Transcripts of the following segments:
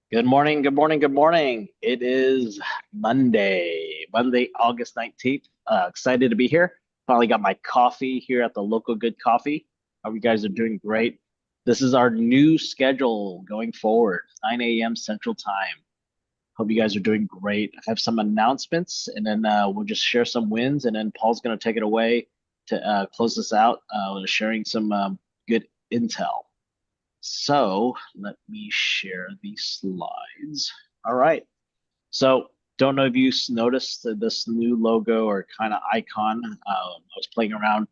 Good morning, good morning, good morning. It is Monday, August 19th. Excited to be here. Finally got my coffee here at the local Good Coffee. Hope you guys are doing great. This is our new schedule going forward, 9 a.m. Central Time. Hope you guys are doing great. I have some announcements and then we'll just share some wins and then Paul's going to take it away to close this out with sharing some good intel. So let me share these slides. All right. So don't know if you noticed this new logo or kind of icon. I was playing around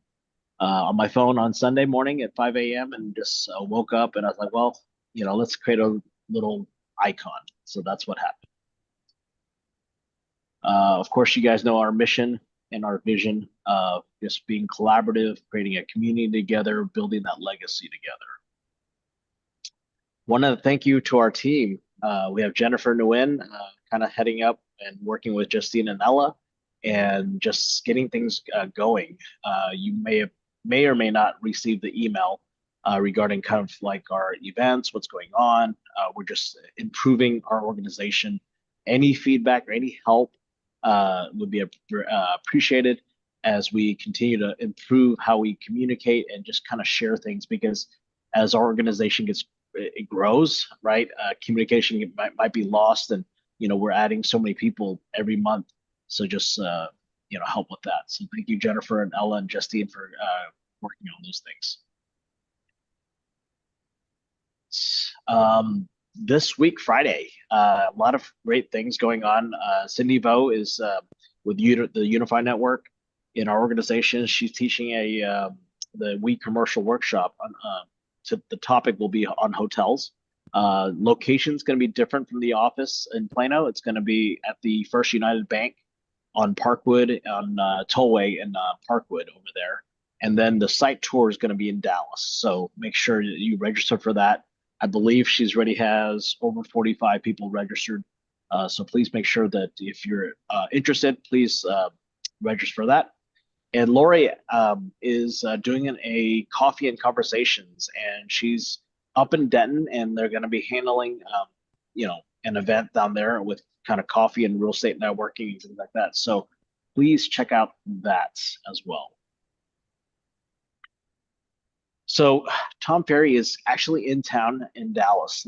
on my phone on Sunday morning at 5 a.m. and just woke up and I was like, well, let's create a little icon. So that's what happened. Of course, you guys know our mission and our vision of just being collaborative, creating a community together, building that legacy together. Want to thank you to our team. We have Jennifer Nguyen kind of heading up and working with Justine and Ella and just getting things going. You may or may not receive the email regarding kind of like our events, what's going on. We're just improving our organization. Any feedback or any help would be appreciated as we continue to improve how we communicate and just kind of share things because as our organization it grows, right? Communication might be lost, and we're adding so many people every month. So just help with that. So thank you, Jennifer and Ella and Justine for working on those things. This week, Friday, a lot of great things going on. Cindy Vo is with the Unify Network in our organization. She's teaching the We Commercial workshop on so the topic will be on hotels. Location's going to be different from the office in Plano. It's going to be at the First United Bank on Parkwood, on Tollway and Parkwood over there. And then the site tour is going to be in Dallas. So make sure that you register for that. I believe she's already has over 45 people registered. So please make sure that if you're interested, please register for that. And Lori is doing a coffee and conversations, and she's up in Denton, and they're going to be handling, an event down there with kind of coffee and real estate networking and things like that. So please check out that as well. So Tom Ferry is actually in town in Dallas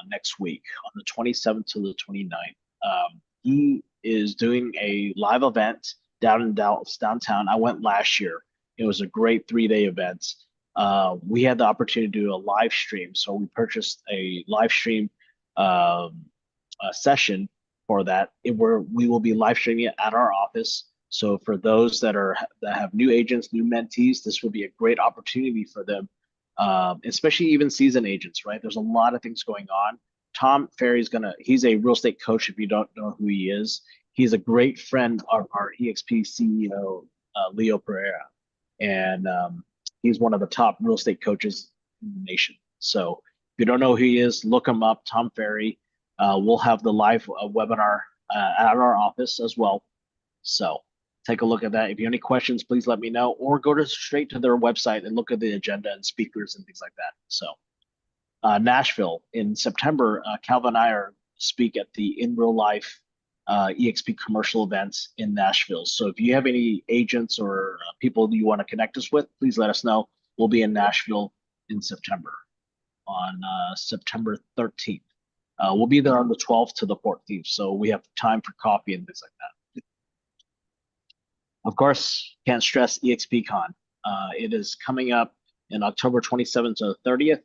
next week on the 27th to the 29th. He is doing a live event down in Dallas downtown. I went last year. It was a great 3-day event. We had the opportunity to do a live stream, so we purchased a live stream session for that. We will be live streaming it at our office. So for those that have new agents, new mentees, this will be a great opportunity for them, especially even seasoned agents, right? There's a lot of things going on. Tom Ferry's he's a real estate coach if you don't know who he is. He's a great friend of our EXP CEO, Leo Pereira. And he's one of the top real estate coaches in the nation. So if you don't know who he is, look him up, Tom Ferry. We'll have the live webinar at our office as well. So take a look at that. If you have any questions, please let me know, or go straight to their website and look at the agenda and speakers and things like that. So Nashville in September, Calvin and I are speak at the In Real Life EXP commercial events in Nashville. So if you have any agents or people you want to connect us with, please let us know. We'll be in Nashville in September on September 13th. We'll be there on the 12th to the 14th. So we have time for coffee and things like that. Of course, can't stress EXPCon. It is coming up in October 27th to the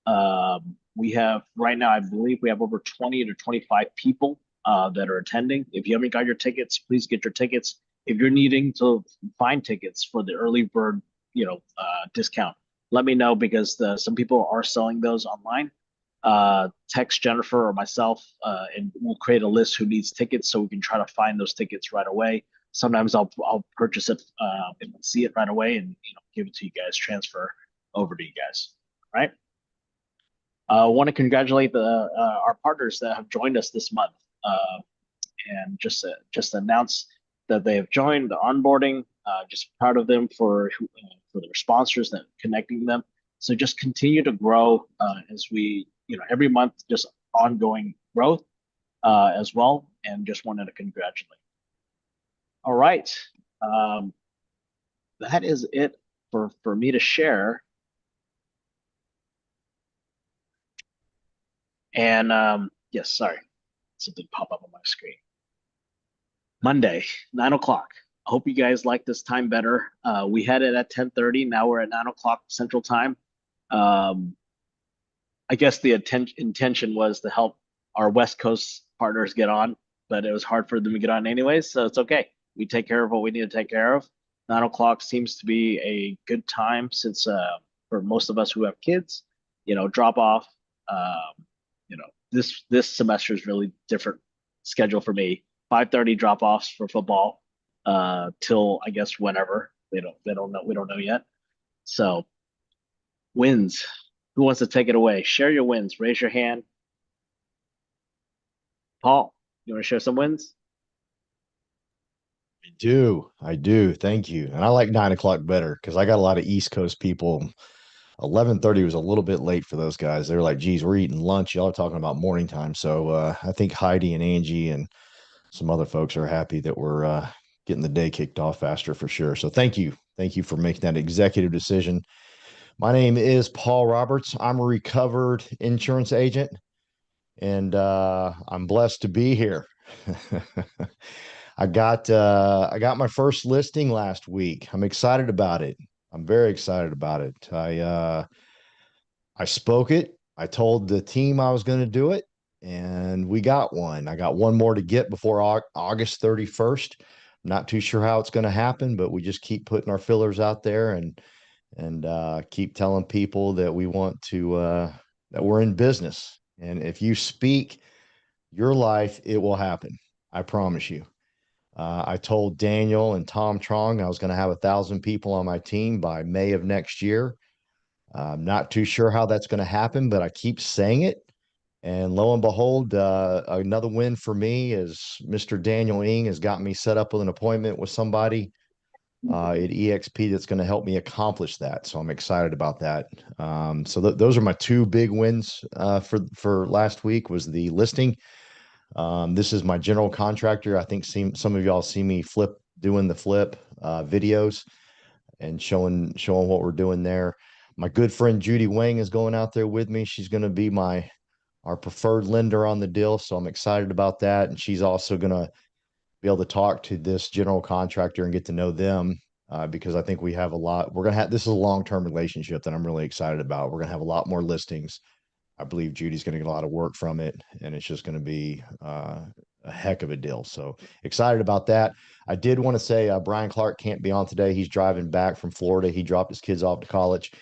30th. We have right now, I believe we have over 20 to 25 people that are attending. If you haven't got your tickets, please get your tickets. If you're needing to find tickets for the early bird, discount, let me know because some people are selling those online. Text Jennifer or myself, and we'll create a list who needs tickets so we can try to find those tickets right away. Sometimes I'll purchase it and see it right away and give it to you guys, transfer over to you guys. All right. I want to congratulate our partners that have joined us this month, and just announce that they have joined the onboarding. Just proud of them for their sponsors that connecting them. So just continue to grow as we every month just ongoing growth as well, and just wanted to congratulate. All right, um, that is it for me to share. And yes, sorry, something pop up on my screen. Monday, 9 o'clock. I hope you guys like this time better. We had it at 10:30. Now we're at 9 o'clock Central Time. Um, I guess the intention was to help our West Coast partners get on, but it was hard for them to get on anyways, so it's okay. We take care of what we need to take care of. 9 o'clock seems to be a good time since for most of us who have kids, drop off. This semester is really different schedule for me. 5:30 drop offs for football till I guess whenever they don't know, we don't know yet. So wins. Who wants to take it away? Share your wins. Raise your hand. Paul, you want to share some wins? I do. Thank you. And I like 9 o'clock better because I got a lot of East Coast people. 11:30 was a little bit late for those guys. They were like, geez, we're eating lunch. Y'all are talking about morning time. So I think Heidi and Angie and some other folks are happy that we're getting the day kicked off faster for sure. So thank you. Thank you for making that executive decision. My name is Paul Roberts. I'm a recovered insurance agent, and I'm blessed to be here. I got my first listing last week. I'm excited about it. I'm very excited about it. I spoke it. I told the team I was going to do it, and we got one. I got one more to get before August 31st. I'm not too sure how it's going to happen, but we just keep putting our fillers out there and keep telling people that we want to that we're in business. And if you speak your life, it will happen. I promise you. I told Daniel and Tom Trong I was going to have 1,000 people on my team by May of next year. I'm not too sure how that's going to happen, but I keep saying it. And lo and behold, another win for me is Mr. Daniel Ing has got me set up with an appointment with somebody at EXP that's going to help me accomplish that. So I'm excited about that. So those are my two big wins for last week was the listing. This is my general contractor. I think some of y'all see me doing the flip videos and showing what we're doing there. My good friend Judy Wang is going out there with me. She's going to be our preferred lender on the deal, so I'm excited about that. And she's also going to be able to talk to this general contractor and get to know them because I think we have a lot. We're going to have this is a long-term relationship that I'm really excited about. We're going to have a lot more listings. I believe Judy's going to get a lot of work from it, and it's just going to be a heck of a deal. So excited about that. I did want to say Brian Clark can't be on today. He's driving back from Florida. He dropped his kids off to college.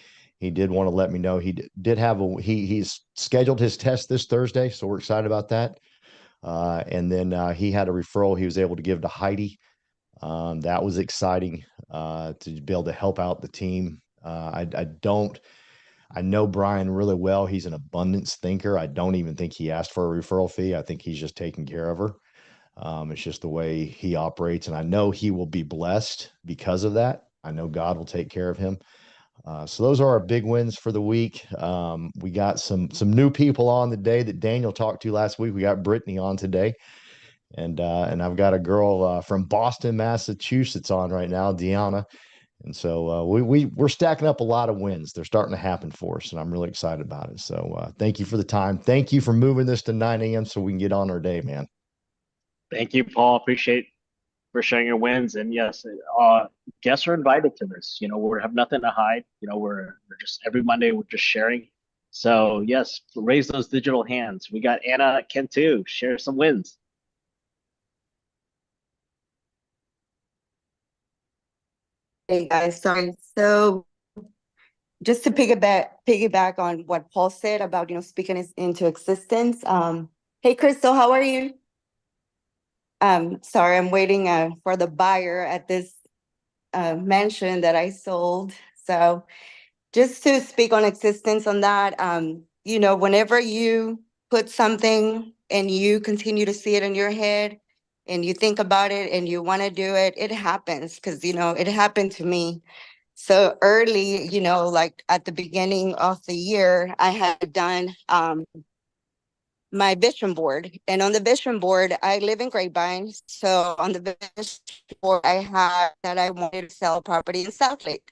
He did want to let me know he did have he's scheduled his test this Thursday, so we're excited about that. And then he had a referral he was able to give to Heidi. That was exciting to be able to help out the team. I know Brian really well. He's an abundance thinker. I don't even think he asked for a referral fee. I think he's just taking care of her. It's just the way he operates. And I know he will be blessed because of that. I know God will take care of him. So those are our big wins for the week. We got some new people on the day that Daniel talked to last week. We got Brittany on today. And I've got a girl from Boston, Massachusetts on right now, Deanna. And so we're stacking up a lot of wins. They're starting to happen for us, and I'm really excited about it. So thank you for the time. Thank you for moving this to 9 a.m. so we can get on our day, man. Thank you, Paul. Appreciate for sharing your wins. And yes, guests are invited to this. We have nothing to hide. We're just every Monday we're just sharing. So yes, raise those digital hands. We got Anna Kent too. Share some wins. Hey guys, sorry. So just to piggyback on what Paul said about speaking into existence. Hey Crystal, how are you? Sorry, I'm waiting for the buyer at this mansion that I sold. So just to speak on existence on that, whenever you put something and you continue to see it in your head and you think about it and you want to do it, it happens because it happened to me. So early, like at the beginning of the year, I had done my vision board. And on the vision board, I live in Grapevine. So on the vision board, I have that I wanted to sell a property in South Lake.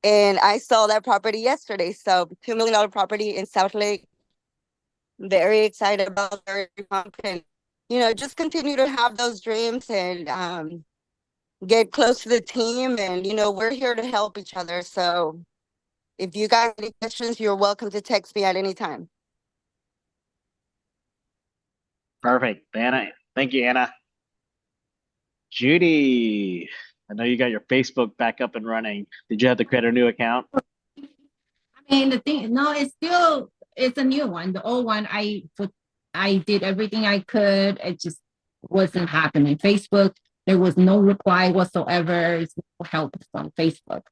And I saw that property yesterday. So $2 million property in South Lake. Very excited about, very pumped, just continue to have those dreams and get close to the team. And, we're here to help each other. So if you got any questions, you're welcome to text me at any time. Perfect, Anna. Thank you, Anna. Judy, I know you got your Facebook back up and running. Did you have to create a new account? I mean, the thing, no, it's a new one. The old one, I did everything I could. It just wasn't happening. Facebook, there was no reply whatsoever. It's no help from Facebook.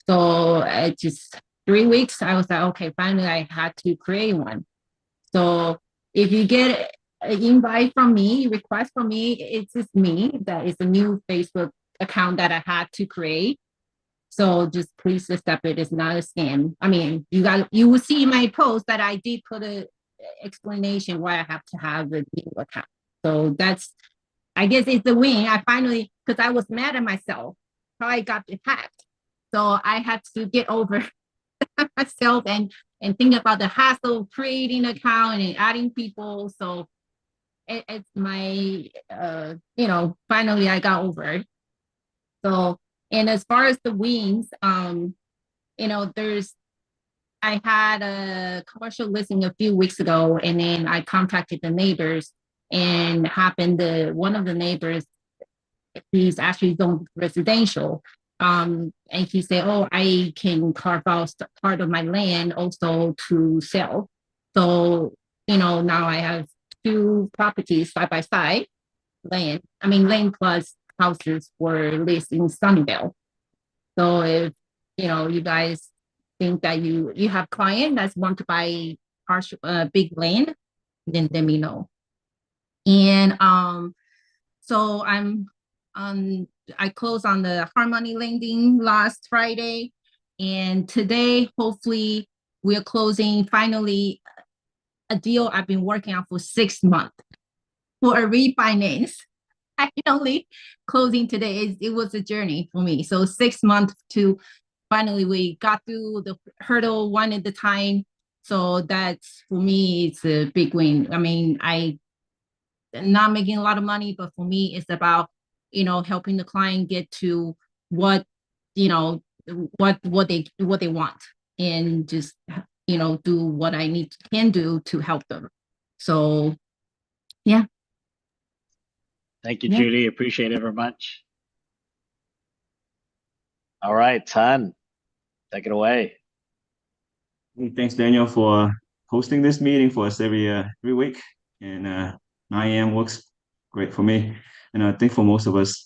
So it just 3 weeks, I was like, okay, finally I had to create one. So if you get an invite from me, request from me, it's just me. That is a new Facebook account that I had to create. So just please accept it. It's not a scam. I mean, you will see in my post that I did put a explanation why I have to have the new account. So I guess it's a win. I finally, because I was mad at myself how I got hacked. So I had to get over myself and think about the hassle of creating an account and adding people. So it's my, finally I got over it. So, and as far as the wings, I had a commercial listing a few weeks ago, and then I contacted the neighbors, and one of the neighbors, he's actually zoned residential. And he said, oh, I can carve out part of my land also to sell. So, now I have 2 properties side by side, land plus houses were listed in Sunnyvale. So if, you guys think that you have client that want to buy partial, big land, then let me know. And so I closed on the Harmony Landing last Friday, and today hopefully we're closing finally a deal I've been working on for 6 months for a refinance. Finally closing today. It was a journey for me. So 6 months to finally we got through the hurdle one at a time. So that's, for me, it's a big win. I mean, I'm not making a lot of money, but for me, it's about, helping the client get to what they want, and just, do what I can do to help them. So, yeah. Thank you, Yeah. Judy. Appreciate it very much. All right, Tan, take it away. Hey, thanks, Daniel, for hosting this meeting for us every week. And 9 a.m. works great for me, and I think for most of us.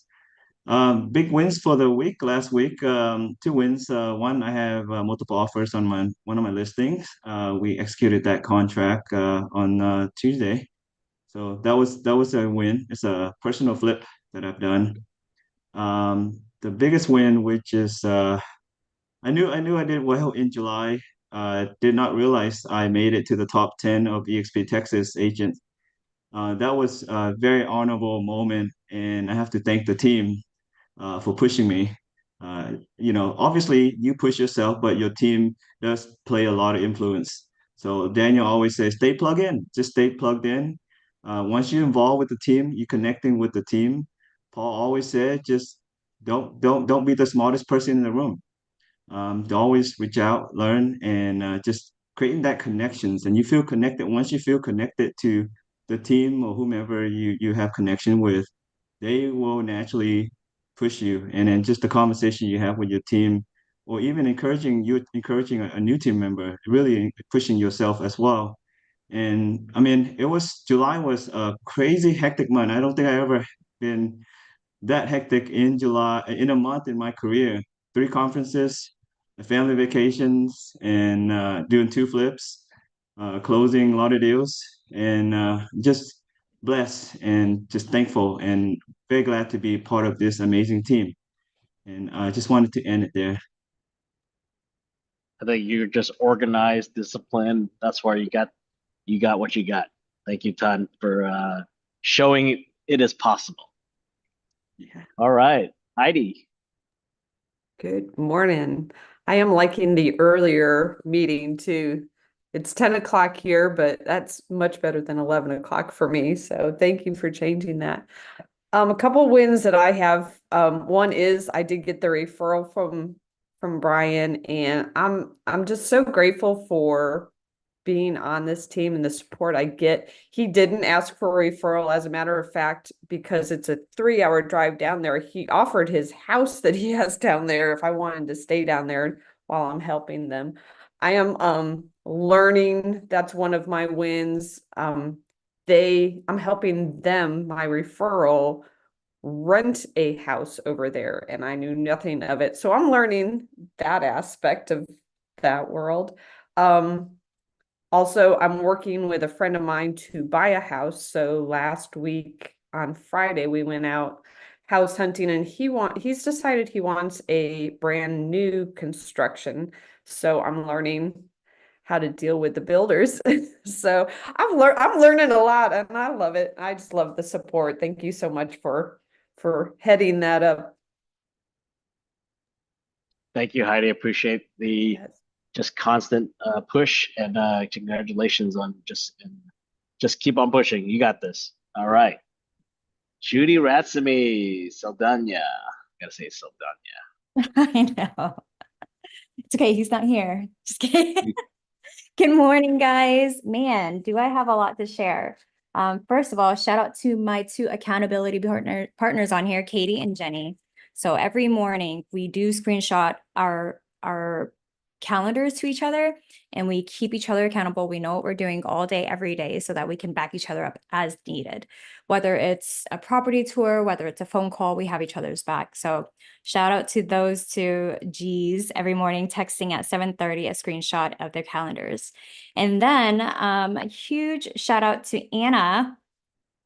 Big wins for the week. Last week, 2 wins. One, I have multiple offers on one of my listings. We executed that contract on Tuesday, so that was a win. It's a personal flip that I've done. The biggest win, which is I knew I did well in July. Did not realize I made it to the top 10 of eXp Texas agents. That was a very honorable moment, and I have to thank the team for pushing me. Obviously you push yourself, but your team does play a lot of influence. So Daniel always says, stay plugged in, just stay plugged in. Once you're involved with the team, you're connecting with the team. Paul always said, just don't be the smartest person in the room. To always reach out, learn, and just creating that connections. And you feel connected. Once you feel connected to the team or whomever you have connection with, they will naturally push you. And then just the conversation you have with your team, or even encouraging a new team member, really pushing yourself as well. And I mean, July was a crazy hectic month. I don't think I ever been that hectic in July in a month in my career. 3 conferences, family vacations, and doing 2 flips, closing a lot of deals, and just blessed and just thankful and very glad to be part of this amazing team. And I just wanted to end it there. I think you're just organized, disciplined. That's why you got what you got. Thank you, Tan, for showing it is possible. Yeah. All right, Heidi. Good morning. I am liking the earlier meeting too. It's 10 o'clock here, but that's much better than 11 o'clock for me. So thank you for changing that. A couple wins that I have. One is I did get the referral from Brian, and I'm just so grateful for being on this team and the support I get. He didn't ask for a referral, as a matter of fact, because it's a 3-hour drive down there. He offered his house that he has down there if I wanted to stay down there while I'm helping them. I am learning. That's one of my wins. I'm helping them, my referral, rent a house over there, and I knew nothing of it. So I'm learning that aspect of that world. Also, I'm working with a friend of mine to buy a house. So last week on Friday, we went out house hunting, and he's decided he wants a brand new construction. So I'm learning how to deal with the builders. So I'm learning a lot, and I love it. I just love the support. Thank you so much for heading that up. Thank you, Heidi. Appreciate the Yes. just constant push, and congratulations on just keep on pushing. You got this. All right. Judy Ratsumi Saldana. Gotta say Saldana. I know. It's okay. He's not here. Just kidding. Good morning, guys. Man, do I have a lot to share. First of all, shout out to my two accountability partners on here, Katie and Jenny. So every morning we do screenshot our calendars to each other, and we keep each other accountable. We know what we're doing all day, every day, so that we can back each other up as needed. Whether it's a property tour, whether it's a phone call, we have each other's back. So shout out to those two G's every morning texting at 7:30 a screenshot of their calendars. And then a huge shout out to Anna,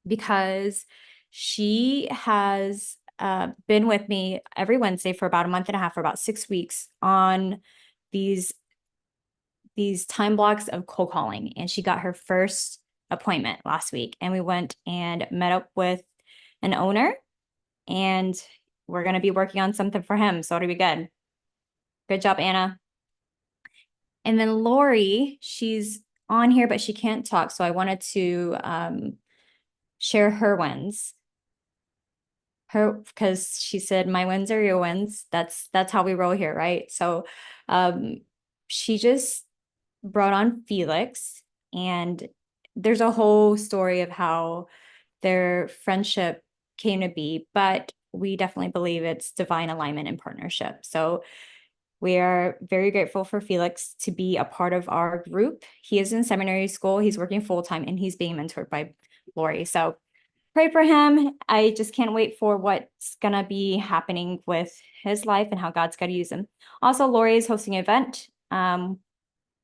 because she has been with me every Wednesday for about a month and a half, for about 6 weeks, on these time blocks of cold calling. And she got her first appointment last week, and we went and met up with an owner, and we're going to be working on something for him. So it'll be good. Good job, Anna. And then Lori, she's on here, but she can't talk. So I wanted to share her wins. Because she said, my wins are your wins. That's how we roll here, right? So she just brought on Felix, and there's a whole story of how their friendship came to be, but we definitely believe it's divine alignment and partnership. So we are very grateful for Felix to be a part of our group. He is in seminary school, he's working full-time, and he's being mentored by Lori. So pray for him. I just can't wait for what's gonna be happening with his life and how God's gonna use him. Also, Lori is hosting an event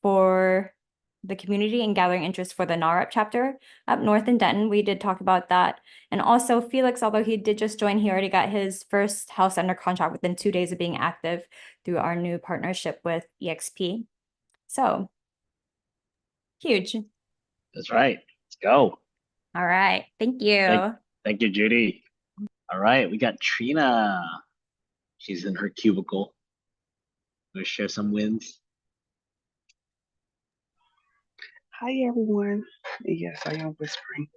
for the community and gathering interest for the NARUP chapter up north in Denton. We did talk about that. And also Felix, although he did just join, he already got his first house under contract within 2 days of being active through our new partnership with EXP. So huge. That's right. Let's go. All right. Thank you. Thank you, Judy. All right, we got Trina. She's in her cubicle. Gonna share some wins. Hi everyone. Yes, I am whispering.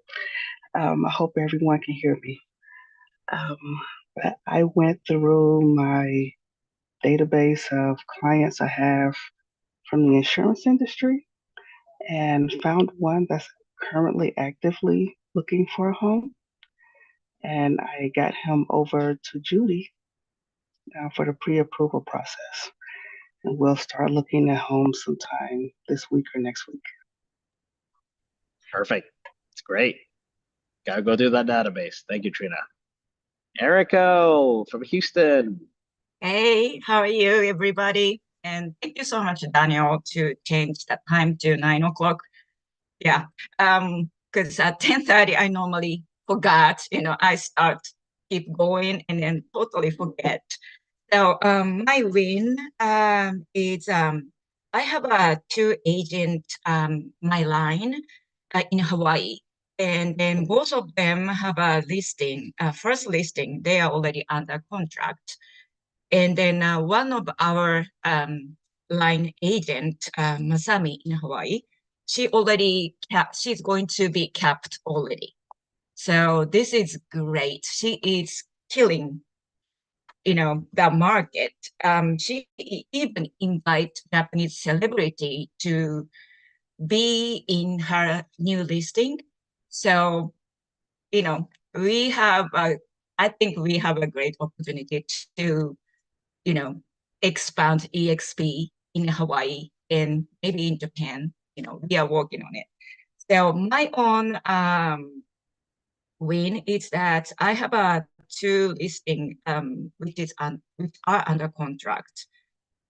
I hope everyone can hear me. But I went through my database of clients I have from the insurance industry and found one that's currently actively looking for a home. And I got him over to Judy for the pre-approval process. And we'll start looking at homes sometime this week or next week. Perfect. It's great. Gotta go through that database. Thank you, Trina. Erico from Houston. Hey, how are you, everybody? And thank you so much, Daniel, to change that time to 9 o'clock. Yeah, because at 10:30, I normally forgot, I keep going and then totally forget. So my win is I have a two agent my line in Hawaii. And then both of them have a listing, first listing, they are already under contract. And then one of our line agent, Masami in Hawaii, she's going to be capped already. So this is great. She is killing, the market. She even invite Japanese celebrity to be in her new listing. So, we have I think we have a great opportunity to, expand EXP in Hawaii and maybe in Japan. We are working on it. So my own win is that I have a two listing which are under contract.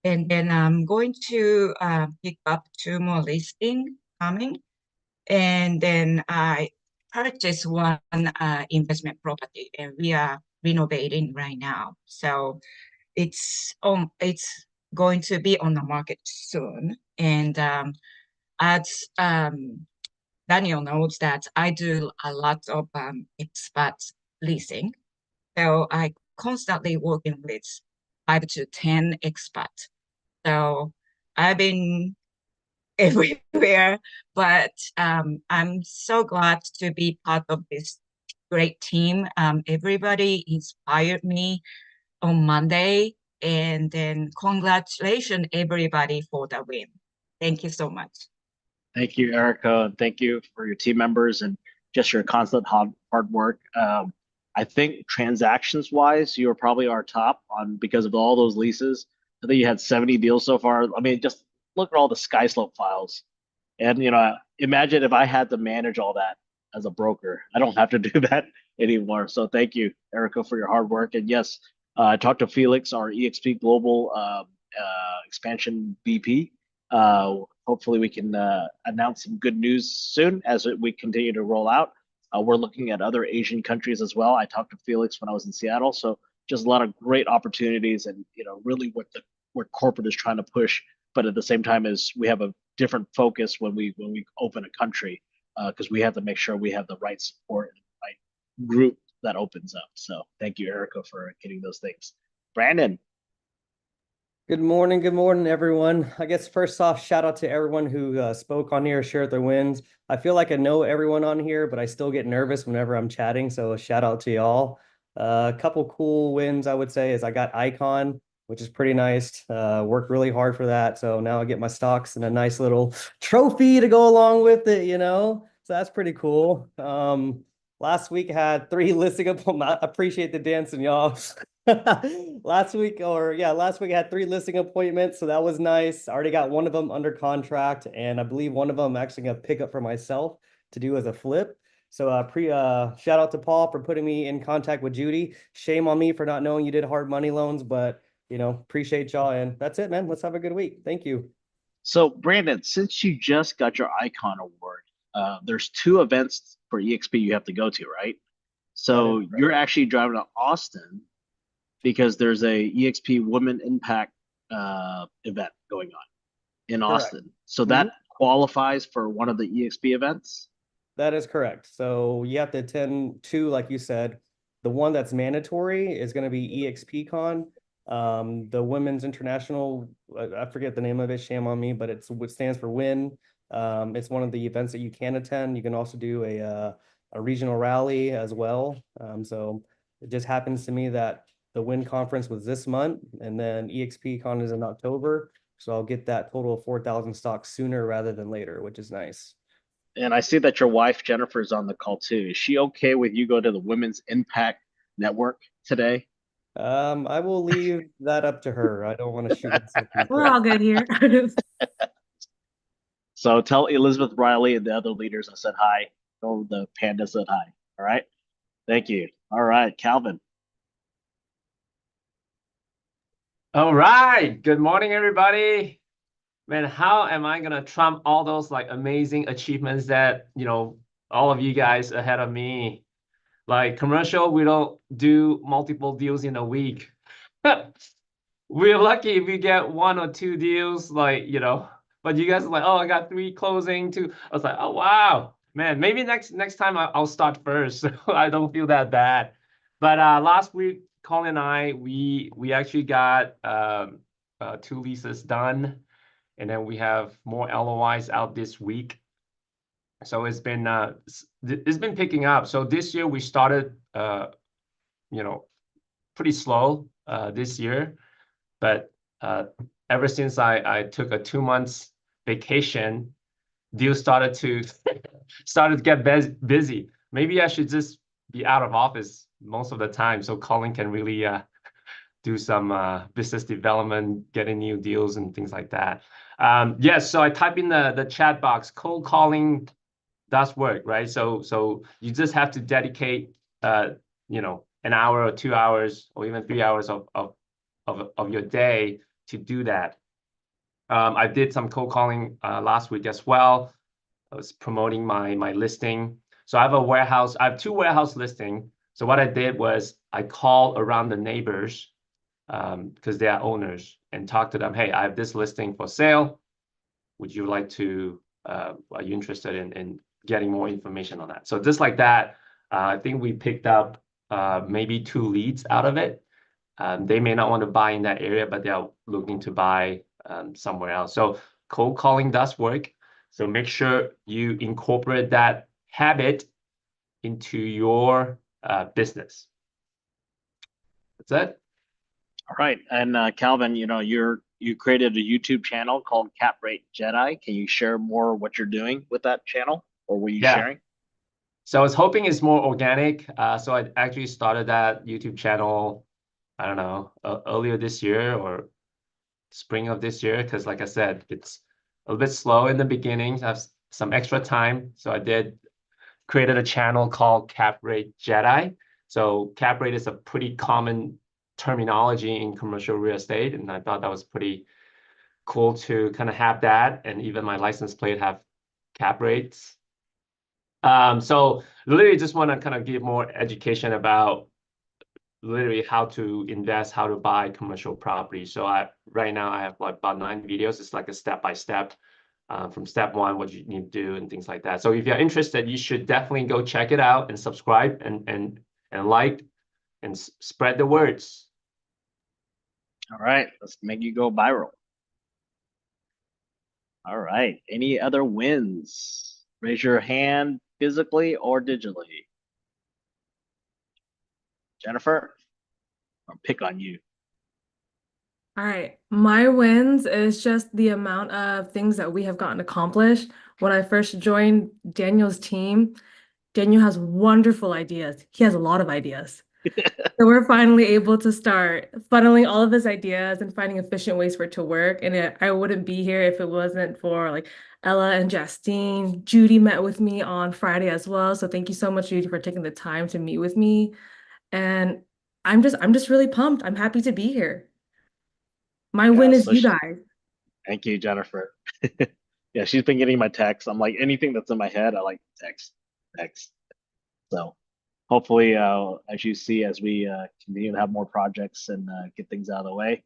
And then I'm going to pick up two more listing coming. And then I purchased one investment property, and we are renovating right now. So it's going to be on the market soon. And as Daniel knows that I do a lot of expat leasing. So I constantly working with 5 to 10 expats. So I've been everywhere, but I'm so glad to be part of this great team. Everybody inspired me on Monday, and then congratulations everybody for the win. Thank you so much. Thank you, Erica, and thank you for your team members and just your constant hard work. I think transactions wise, you're probably our top on because of all those leases. I think you had 70 deals so far. I mean, just look at all the SkySlope files. And imagine if I had to manage all that as a broker. I don't have to do that anymore. So thank you, Erica, for your hard work. And yes, I talked to Felix, our EXP Global expansion VP. Hopefully we can announce some good news soon as we continue to roll out. We're looking at other Asian countries as well. I talked to Felix when I was in Seattle, so just a lot of great opportunities, and really what corporate is trying to push. But at the same time, is we have a different focus when we open a country, because we have to make sure we have the right support and the right group that opens up. So thank you, Erica, for getting those things. Brandon. Good morning, everyone. I guess first off, shout out to everyone who spoke on here, shared their wins. I feel like I know everyone on here, but I still get nervous whenever I'm chatting, so shout out to y'all. A couple cool wins, I would say, is I got Icon, which is pretty nice. Worked really hard for that, so now I get my stocks and a nice little trophy to go along with it, So that's pretty cool. Last week I had 3 listing appointments. I appreciate the dancing, y'all. Last week I had 3 listing appointments, so that was nice. I already got one of them under contract, and I believe one of them I'm actually gonna pick up for myself to do as a flip. So shout out to Paul for putting me in contact with Judy. Shame on me for not knowing you did hard money loans, but appreciate y'all, and that's it, man. Let's have a good week. Thank you. So Brandon, since you just got your Icon award, there's 2 events for EXP you have to go to, right? So you're actually driving to Austin because there's a EXP Women Impact event going on in Austin. So that qualifies for one of the EXP events? That is correct. So you have to attend 2, like you said. The one that's mandatory is going to be EXPCon. The Women's International, I forget the name of it, shame on me, but it stands for WIN. It's one of the events that you can attend. You can also do a regional rally as well. So it just happens to me that the WIN conference was this month, and then EXPCon is in October. So I'll get that total of 4,000 stocks sooner rather than later, which is nice. And I see that your wife, Jennifer, is on the call too. Is she okay with you go to the Women's Impact Network today? I will leave that up to her. I don't want to shoot. We're all good here. So tell Elizabeth Riley and the other leaders I said hi. Tell the panda said hi. All right. Thank you. All right, Calvin. All right. Good morning, everybody. Man, how am I gonna trump all those amazing achievements that all of you guys ahead of me? Like commercial, we don't do multiple deals in a week. We're lucky if we get 1 or 2 deals, but you guys are like, oh, I got 3 closing, 2. I was like, oh wow, Man, maybe next time I'll start first, so I don't feel that bad. But last week, Colin and I, we actually got 2 leases done, and then we have more LOIs out this week. So it's been picking up. So this year we started pretty slow this year, but ever since I took a 2 months vacation, deals started to get busy. Maybe I should just be out of office most of the time so Colin can really do some business development, getting new deals and things like that. Yes, so I type in the chat box, cold calling does work, right? So you just have to dedicate an hour or 2 hours or even 3 hours of your day to do that. I did some cold calling last week as well. I was promoting my listing. So I have 2 warehouse listings. So what I did was I called around the neighbors because they are owners and talked to them. Hey, I have this listing for sale. Would you like to, are you interested in getting more information on that? So just like that, I think we picked up maybe 2 leads out of it. They may not want to buy in that area, but they are looking to buy somewhere else. So cold calling does work. So make sure you incorporate that habit into your business. That's it. All right. And Calvin, you created a YouTube channel called Cap Rate Jedi. Can you share more what you're doing with that channel, or were you sharing? So I was hoping it's more organic. So I actually started that YouTube channel, I don't know, earlier this year or spring of this year, because like I said, it's a little bit slow in the beginning. I have some extra time. So I created a channel called Cap Rate Jedi. So cap rate is a pretty common terminology in commercial real estate. And I thought that was pretty cool to kind of have that. And even my license plate have cap rates. So literally just want to kind of give more education about literally how to invest, how to buy commercial property. So right now I have like about 9 videos. It's like a step-by-step from step 1, what you need to do and things like that. So if you're interested, you should definitely go check it out and subscribe and like and spread the words. All right, let's make you go viral. All right, any other wins? Raise your hand physically or digitally. Jennifer, I'll pick on you. All right, my wins is just the amount of things that we have gotten accomplished. When I first joined Daniel's team, Daniel has wonderful ideas. He has a lot of ideas. So we're finally able to start funneling all of his ideas and finding efficient ways for it to work. And I wouldn't be here if it wasn't for like Ella and Justine. Judy met with me on Friday as well. So thank you so much, Judy, for taking the time to meet with me. And I'm just really pumped. I'm happy to be here. My win is you guys. Thank you, Jennifer. Yeah, she's been getting my texts. I'm like, anything that's in my head, I like text. So hopefully, as you see, as we continue to have more projects and get things out of the way.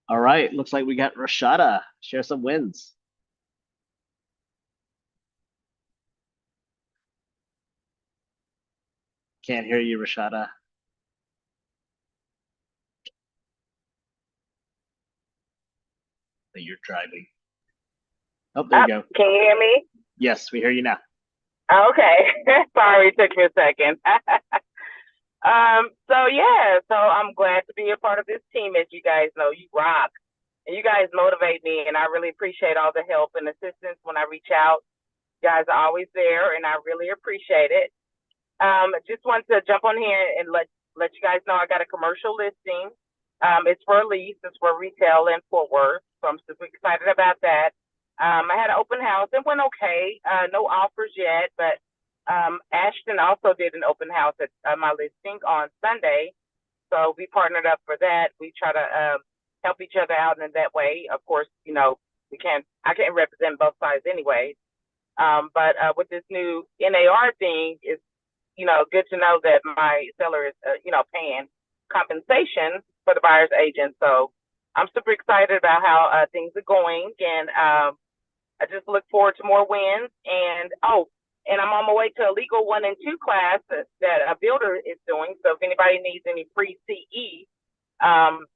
All right, looks like we got Rashada. Share some wins. Can't hear you, Rashada. That you're driving. Oh, there you go. Can you hear me? Yes, we hear you now. Okay. Sorry, it took me a second. So I'm glad to be a part of this team. As you guys know, you rock. And you guys motivate me, and I really appreciate all the help and assistance when I reach out. You guys are always there, and I really appreciate it. Just want to jump on here and let you guys know I got a commercial listing. It's for a lease. It's for retail in Fort Worth. So I'm super excited about that. I had an open house. It went okay. No offers yet, but Ashton also did an open house at my listing on Sunday. So we partnered up for that. We try to help each other out in that way. Of course, I can't represent both sides anyway. But with this new NAR thing, it's, good to know that my seller is, paying compensation for the buyer's agent. So I'm super excited about how things are going. And I just look forward to more wins. And, And I'm on my way to a legal 1 and 2 class that a builder is doing. So if anybody needs any free CE,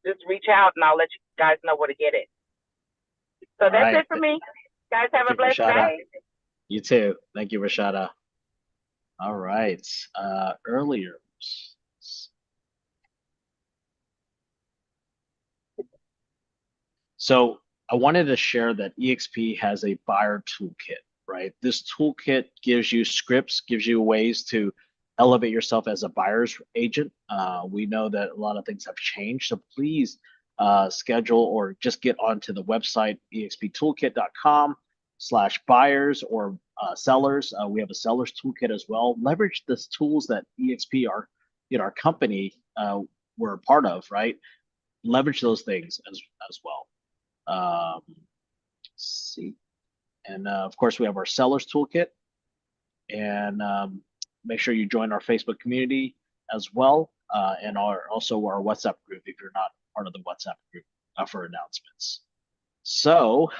just reach out and I'll let you guys know where to get it. So that's it for me. Guys, have a blessed day. You too. Thank you, Rashada. All right. Earlier. So I wanted to share that EXP has a buyer toolkit, right? This toolkit gives you scripts, gives you ways to elevate yourself as a buyer's agent. We know that a lot of things have changed, so please schedule or just get onto the website exptoolkit.com/buyers or sellers. We have a sellers toolkit as well. Leverage the tools that EXP, our company, we're a part of, right? Leverage those things as well. See, and of course we have our sellers toolkit, and make sure you join our Facebook community as well, and also our WhatsApp group if you're not part of the WhatsApp group for announcements. So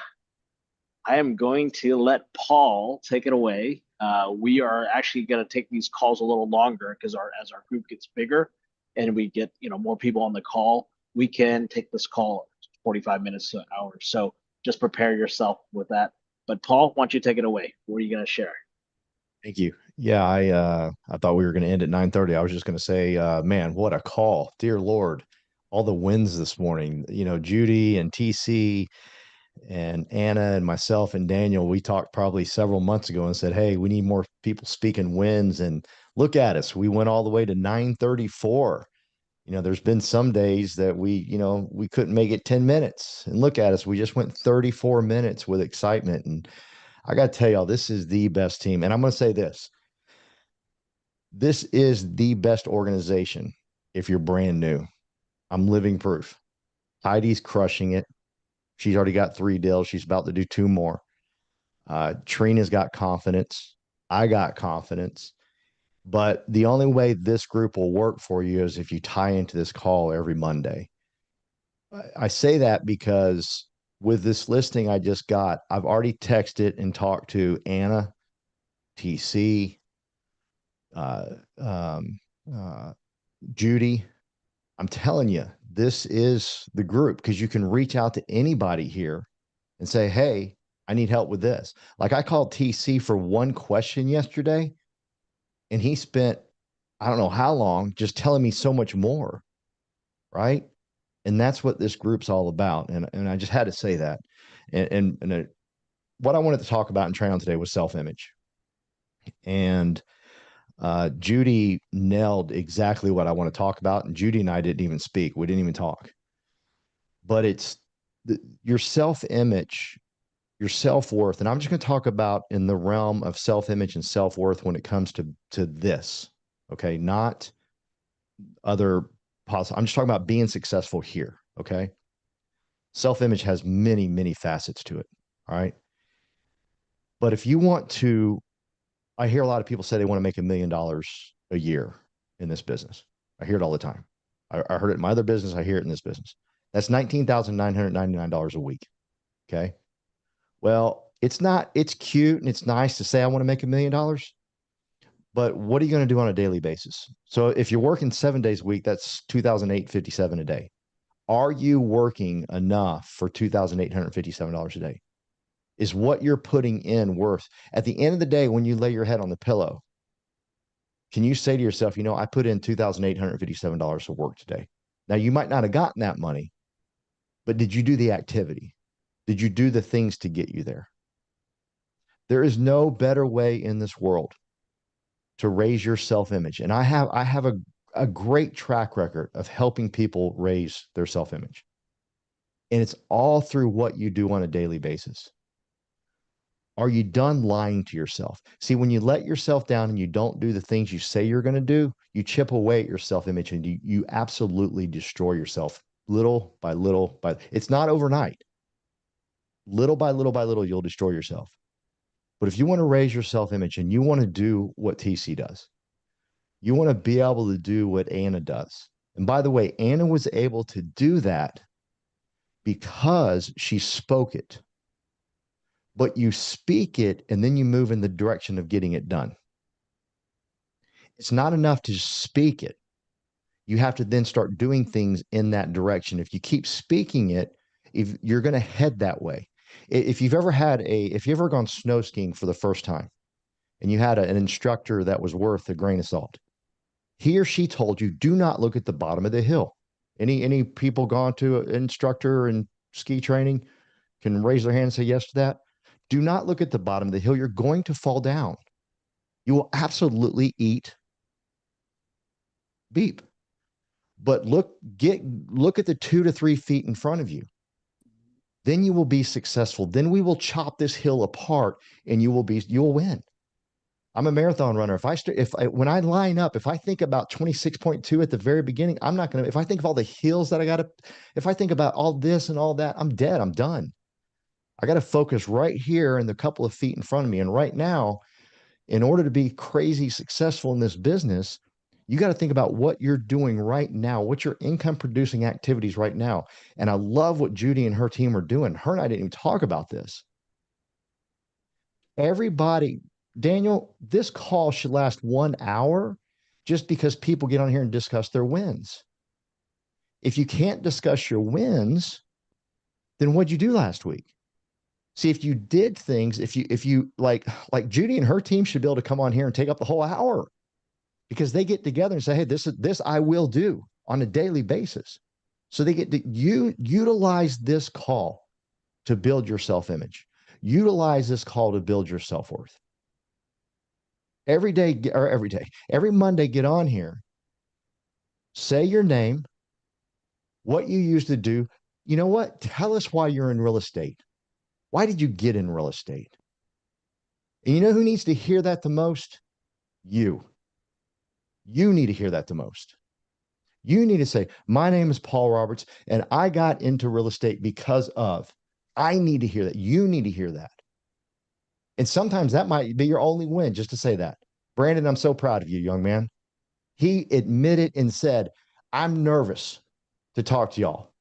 I am going to let Paul take it away. We are actually going to take these calls a little longer because as our group gets bigger and we get more people on the call, we can take this call 45 minutes to an hour. So just prepare yourself with that. But Paul, why don't you take it away? What are you going to share? Thank you. Yeah, I thought we were going to end at 9:30. I was just going to say, man, what a call. Dear Lord, all the wins this morning. Judy and TC and Anna and myself and Daniel, we talked probably several months ago and said, hey, we need more people speaking wins. And look at us. We went all the way to 9:34. There's been some days that we couldn't make it 10 minutes. And look at us. We just went 34 minutes with excitement. And I got to tell y'all, this is the best team. And I'm going to say this. This is the best organization if you're brand new. I'm living proof. Heidi's crushing it. She's already got 3 deals. She's about to do 2 more. Trina's got confidence. I got confidence. But the only way this group will work for you is if you tie into this call every Monday. I say that because with this listing I just got, I've already texted and talked to Anna, TC, Judy. I'm telling you, this is the group because you can reach out to anybody here and say, hey, I need help with this. Like I called TC for one question yesterday. And he spent, I don't know how long, just telling me so much more, right? And that's what this group's all about. And I just had to say that. And what I wanted to talk about and train on today was self-image. And Judy nailed exactly what I want to talk about. And Judy and I didn't even speak. We didn't even talk. But it's your self-image, your self-worth. And I'm just going to talk about in the realm of self-image and self-worth when it comes to this. Okay. Not other possible. I'm just talking about being successful here. Okay. Self-image has many, many facets to it. All right. But if you want to, I hear a lot of people say they want to make $1 million a year in this business. I hear it all the time. I heard it in my other business. I hear it in this business. That's $19,999 a week. Okay. Well, it's cute and it's nice to say I want to make $1 million, but what are you going to do on a daily basis? So if you're working 7 days a week, that's $2,857 a day. Are you working enough for $2,857 a day? Is what you're putting in worth? At the end of the day, when you lay your head on the pillow, can you say to yourself, I put in $2,857 of work today? Now, you might not have gotten that money, but did you do the activity? Did you do the things to get you there? There is no better way in this world to raise your self-image. And I have a great track record of helping people raise their self-image. And it's all through what you do on a daily basis. Are you done lying to yourself? See, when you let yourself down and you don't do the things you say you're going to do, you chip away at your self-image and you absolutely destroy yourself little by little. It's not overnight. Little by little by little, you'll destroy yourself. But if you want to raise your self-image and you want to do what TC does, you want to be able to do what Anna does. And by the way, Anna was able to do that because she spoke it. but you speak it and then you move in the direction of getting it done. It's not enough to just speak it. You have to then start doing things in that direction. If you keep speaking it, if you're going to head that way. If you've ever gone snow skiing for the first time and you had an instructor that was worth a grain of salt, he or she told you, do not look at the bottom of the hill. Any people gone to an instructor and ski training can raise their hand and say yes to that. Do not look at the bottom of the hill. You're going to fall down. You will absolutely eat beep. But look at the 2 to 3 feet in front of you. Then you will be successful. Then we will chop this hill apart and you will win. I'm a marathon runner. When I line up, if I think about 26.2 at the very beginning, if I think of all the hills that if I think about all this and all that, I'm dead. I'm done. I got to focus right here in the couple of feet in front of me. And right now, in order to be crazy successful in this business, you got to think about what you're doing right now, what's your income producing activities right now. And I love what Judy and her team are doing. Her and I didn't even talk about this. Everybody, Daniel, this call should last 1 hour just because people get on here and discuss their wins. If you can't discuss your wins, then what'd you do last week? See, if you did things, if you like Judy and her team should be able to come on here and take up the whole hour because they get together and say, hey, this I will do on a daily basis. So they get to utilize this call to build your self-image. Utilize this call to build your self-worth. Every Monday, get on here, say your name, what you used to do. You know what? Tell us why you're in real estate. Why did you get in real estate? And you know who needs to hear that the most? You. You need to hear that the most. You need to say, my name is Paul Roberts, and I got into real estate because of. I need to hear that. You need to hear that. And sometimes that might be your only win, just to say that. Brandon, I'm so proud of you, young man. He admitted and said, I'm nervous to talk to y'all.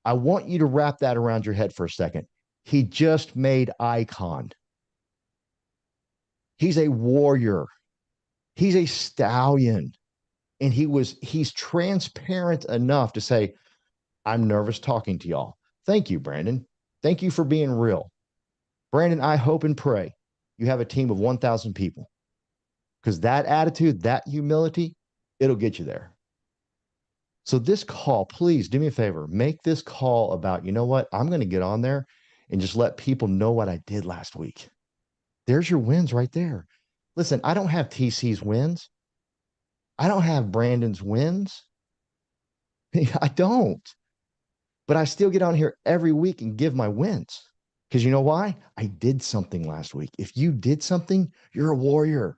I want you to wrap that around your head for a second. He just made icon. He's a warrior. He's a stallion. And he's transparent enough to say, I'm nervous talking to y'all. Thank you, Brandon. Thank you for being real. Brandon, I hope and pray you have a team of 1,000 people, because that attitude, that humility, it'll get you there. So this call, please do me a favor, make this call about, you know what, I'm going to get on there and just let people know what I did last week. There's your wins right there. Listen, I don't have TC's wins. I don't have Brandon's wins. I don't. But I still get on here every week and give my wins. Because you know why? I did something last week. If you did something, you're a warrior.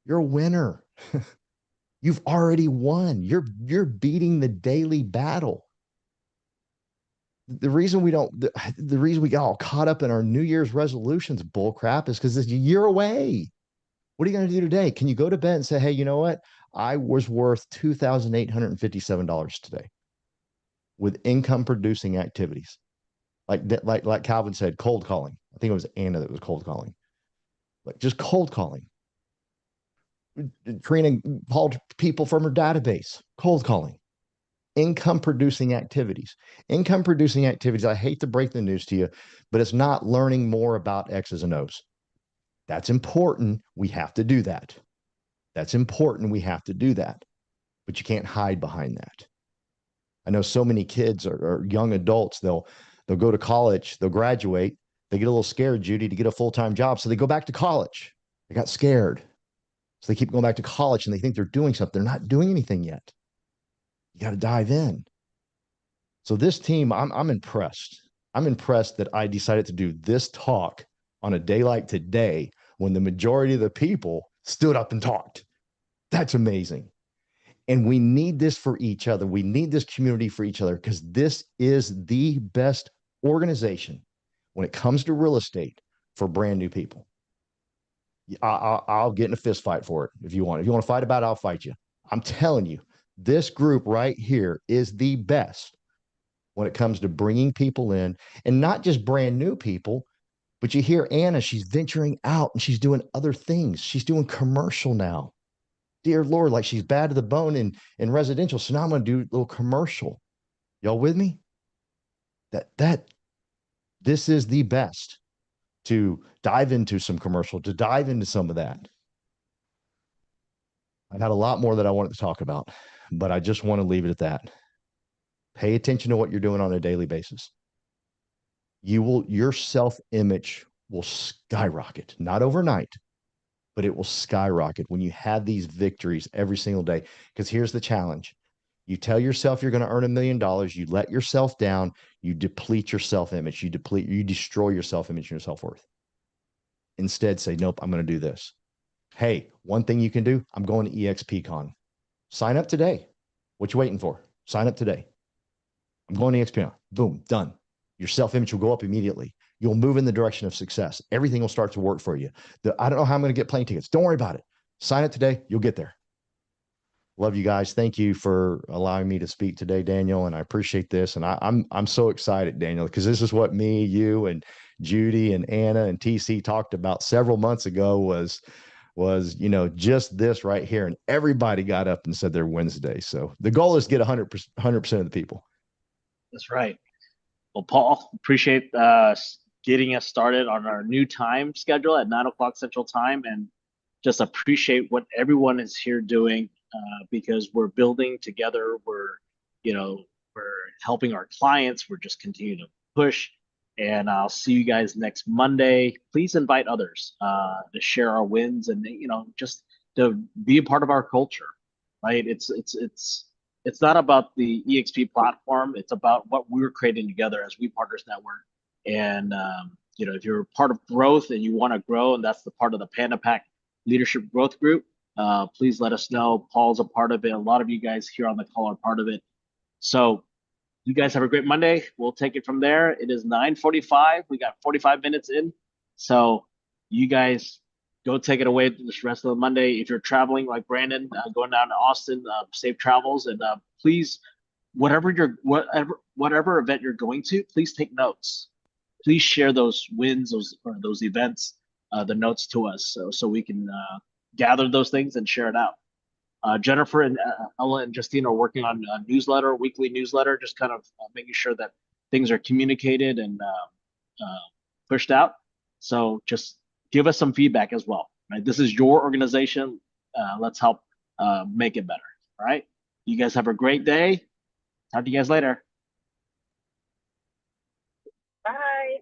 You're a winner. You've already won. You're beating the daily battle. The reason we got all caught up in our New Year's resolutions bull crap is because it's a year away. What are you going to do today? Can you go to bed and say, hey, you know what? I was worth $2,857 today with income producing activities. Like Calvin said, cold calling. I think it was Anna that was cold calling. Like just cold calling. Trina called people from her database, cold calling. Income producing activities. Income producing activities, I hate to break the news to you, but it's not learning more about X's and O's. That's important. We have to do that. That's important. We have to do that. But you can't hide behind that. I know so many kids or young adults, they'll go to college, they'll graduate, they get a little scared, Judy, to get a full-time job. So they go back to college. They got scared. So they keep going back to college and they think they're doing something. They're not doing anything yet. You got to dive in. So this team, I'm impressed. I'm impressed that I decided to do this talk on a day like today when the majority of the people stood up and talked. That's amazing. And we need this for each other. We need this community for each other, because this is the best organization when it comes to real estate for brand new people. I'll get in a fist fight for it if you want. If you want to fight about it, I'll fight you. I'm telling you, this group right here is the best when it comes to bringing people in, and not just brand new people, but you hear Anna, she's venturing out and she's doing other things. She's doing commercial now. Dear Lord, like she's bad to the bone in residential. So now I'm going to do a little commercial. Y'all with me? This is the best to dive into some commercial, to dive into some of that. I had a lot more that I wanted to talk about, but I just want to leave it at that. Pay attention to what you're doing on a daily basis. Your self-image will skyrocket, not overnight, but it will skyrocket when you have these victories every single day. Because here's the challenge. You tell yourself you're going to earn $1 million. You let yourself down. You deplete your self-image. You destroy your self-image and your self-worth. Instead, say, nope, I'm going to do this. Hey, one thing you can do, I'm going to EXPCon. Sign up today. What you waiting for? Sign up today. I'm going to EXPCon. Boom, done. Your self-image will go up immediately. You'll move in the direction of success. Everything will start to work for you. I don't know how I'm going to get plane tickets. Don't worry about it. Sign up today. You'll get there. Love you guys. Thank you for allowing me to speak today, Daniel. And I appreciate this. And I'm so excited, Daniel, because this is what me, you, and Judy and Anna and TC talked about several months ago was, just this right here. And everybody got up and said they're Wednesday. So the goal is to get 100% of the people. That's right. Well, Paul, appreciate getting us started on our new time schedule at 9 o'clock Central Time, and just appreciate what everyone is here doing because we're building together. We're helping our clients. We're just continuing to push. And I'll see you guys next Monday. Please invite others to share our wins and just to be a part of our culture, right? It's not about the EXP platform. It's about what we're creating together as We Partners Network. And if you're part of growth and you want to grow, and that's the part of the Panda Pack Leadership Growth Group, please let us know. Paul's a part of it. A lot of you guys here on the call are part of it. So you guys have a great Monday. We'll take it from there. It is 9:45. We got 45 minutes in. So you guys go take it away this rest of the Monday. If you're traveling like Brandon, going down to Austin, safe travels. And please, whatever event you're going to, please take notes. Please share those wins, those events, the notes to us, so we can gather those things and share it out. Jennifer and Ella and Justine are working on a weekly newsletter, just kind of making sure that things are communicated and pushed out. So just give us some feedback as well, right? This is your organization. Let's help make it better, all right? You guys have a great day. Talk to you guys later. Bye.